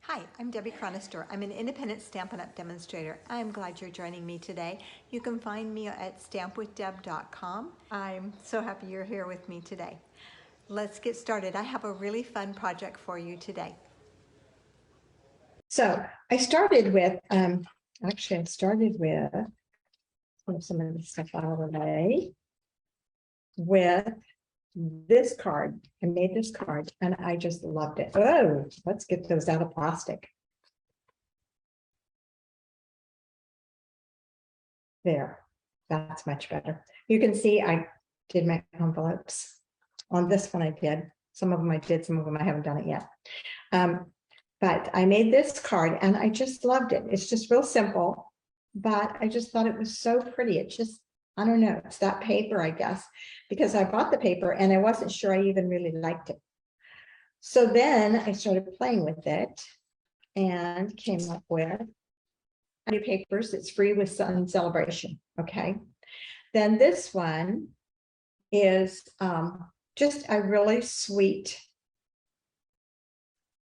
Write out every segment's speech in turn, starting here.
Hi, I'm Debbie Chronister. I'm an independent Stampin' Up! Demonstrator. I'm glad you're joining me today. You can find me at stampwithdeb.com. I'm so happy you're here with me today. Let's get started. I have a really fun project for you today. So I started with, pull some of the stuff out of the way, with this card. I made this card and I just loved it. Oh, let's get those out of plastic. There, that's much better. You can see I did my envelopes. On this one I did. Some of them I did, some of them I haven't done it yet. But I made this card and I just loved it. It's just real simple, but I just thought it was so pretty. It just, I don't know, it's that paper, I guess, because I bought the paper and I wasn't sure I even really liked it. So then I started playing with it and came up with new papers. It's free with Sale-a-Bration. Okay. Then this one is just a really sweet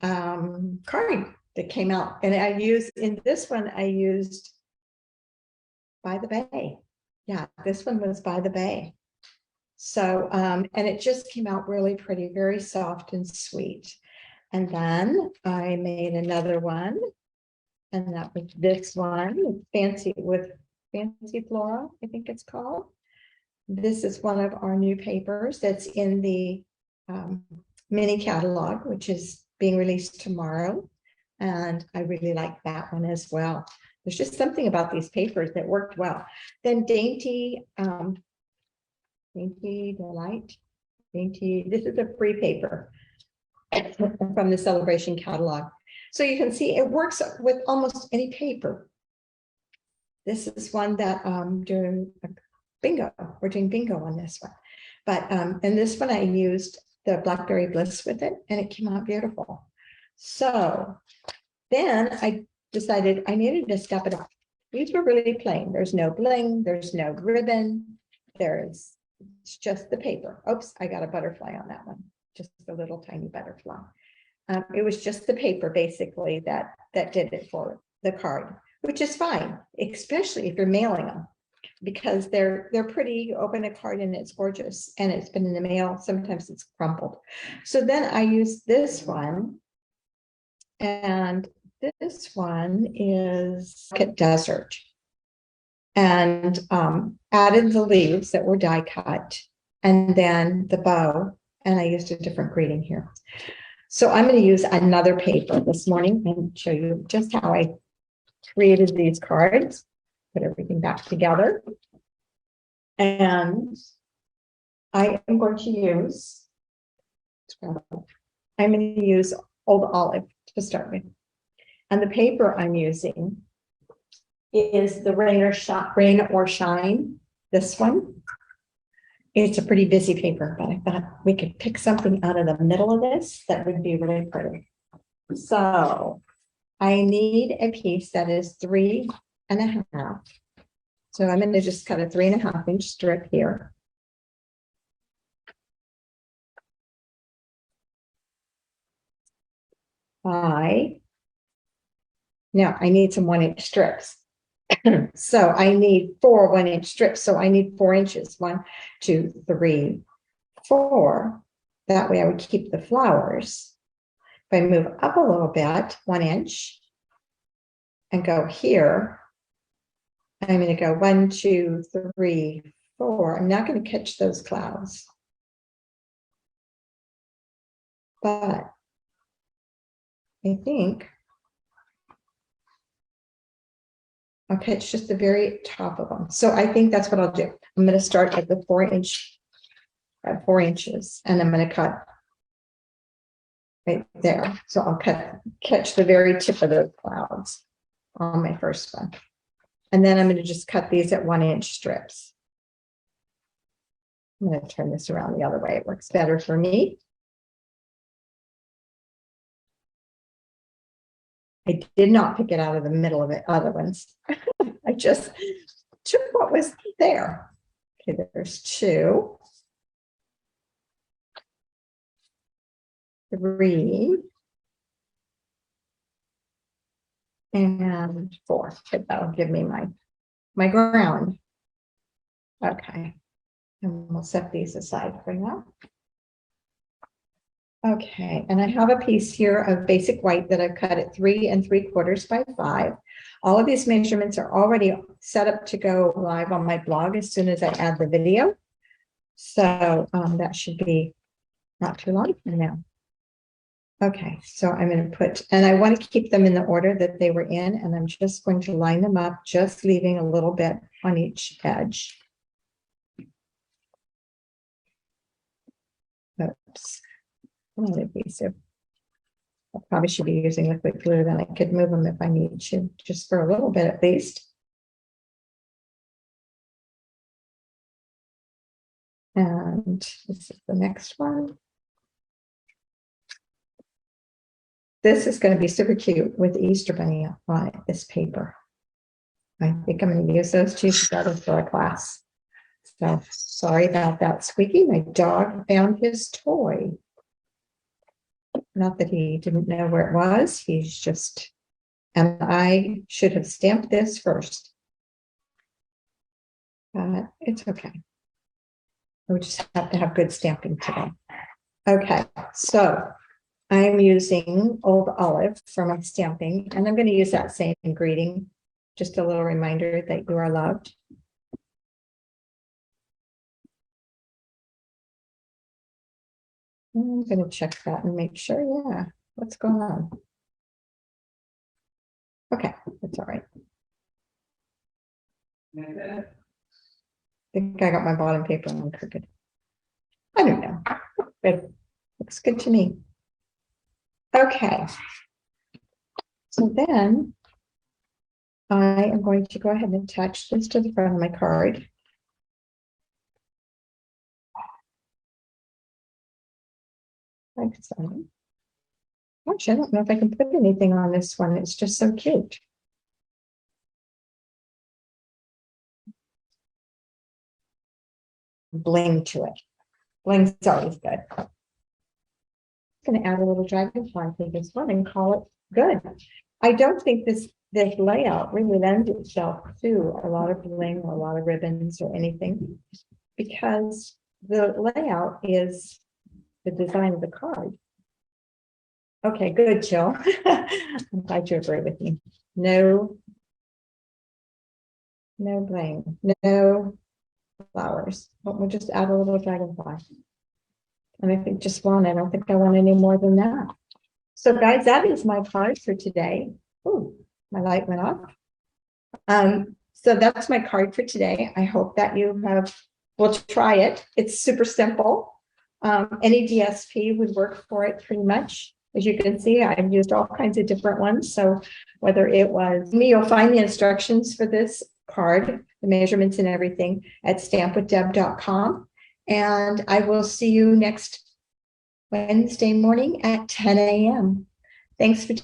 card that came out, and I used in this one, I used By the Bay. Yeah, this one was By the Bay. So and it just came out really pretty, very soft and sweet. And then I made another one, and that was this one, Fancy Flora, I think it's called. This is one of our new papers that's in the mini catalog, which is being released tomorrow. And I really like that one as well. There's just something about these papers that worked well. Then Dainty Delight. This is a free paper from the Sale-a-Bration Catalog. So you can see it works with almost any paper. This is one that during bingo, we're doing bingo on this one. But in this one, I used the Blackberry Bliss with it, and it came out beautiful. So then I decided I needed to step it up. These were really plain. There's no bling, there's no ribbon, it's just the paper. Oops, I got a butterfly on that one, just a little tiny butterfly. It was just the paper basically that did it for the card, which is fine, especially if you're mailing them, because they're pretty. You open a card and it's gorgeous, and it's been in the mail. Sometimes it's crumpled. So then I used this one, and this one is Desert, and added the leaves that were die cut, and then the bow, and I used a different greeting here. So I'm going to use another paper this morning and show you just how I created these cards, put everything back together. And I am going to use, Old Olive to start with. And the paper I'm using is the Rain or Shine, this one. It's a pretty busy paper, but I thought we could pick something out of the middle of this that would be really pretty. So I need a piece that is 3.5. So I'm going to just cut a 3.5 inch strip here. Now I need some 1 inch strips. So I need 4 1 inch strips. So I need 4 inches. 1, 2, 3, 4. That way I would keep the flowers. If I move up a little bit, 1 inch, and go here, I'm going to go 1, 2, 3, 4. I'm not going to catch those clouds, but I think I'll catch just the very top of them. So I think that's what I'll do. I'm going to start at the 4 inches, and I'm going to cut right there. So I'll catch the very tip of those clouds on my first one. And then I'm going to just cut these at 1 inch strips. I'm going to turn this around the other way. It works better for me. I did not pick it out of the middle of it, other ones. I just took what was there. Okay, there's 2, 3, and 4. But that'll give me my ground. Okay. And we'll set these aside for now. Okay, and I have a piece here of basic white that I've cut at 3 3/4 by 5. All of these measurements are already set up to go live on my blog as soon as I add the video. So that should be not too long from now. Okay, so I'm going to put, and I want to keep them in the order that they were in, and I'm just going to line them up, just leaving a little bit on each edge. Oops. Adhesive. I probably should be using liquid glue, then I could move them if I need to, just for a little bit at least. And this is the next one. This is going to be super cute with Easter Bunny on it, this paper. I think I'm going to use those two together for a class. So sorry about that, Squeaky. My dog found his toy. Not that he didn't know where it was. He's just, and I should have stamped this first. It's okay. We just have to have good stamping today. Okay, so I'm using Old Olive for my stamping, and I'm going to use that same greeting. Just a little reminder that you are loved. I'm going to check that and make sure, yeah, what's going on? Okay, that's all right. I think I got my bottom paper on crooked. I don't know, but looks good to me. Okay, so then I am going to go ahead and attach this to the front of my card. Like so. Gosh, I don't know if I can put anything on this one. It's just so cute. Bling to it. Bling's always good. I'm going to add a little dragonfly to this one and call it good. I don't think this layout really lends itself to a lot of bling or a lot of ribbons or anything, because the layout is the design of the card. Okay, good, Jill. I'm glad you agree with me. No bling, no flowers, but we'll just add a little dragonfly. And I think just one, I don't think I want any more than that. So guys, that is my card for today. Oh, my light went off. So that's my card for today. I hope that you will try it. It's super simple. Any DSP would work for it pretty much. As you can see, I've used all kinds of different ones. So whether it was me, you'll find the instructions for this card, the measurements and everything at stampwithdeb.com. And I will see you next Wednesday morning at 10 a.m. Thanks for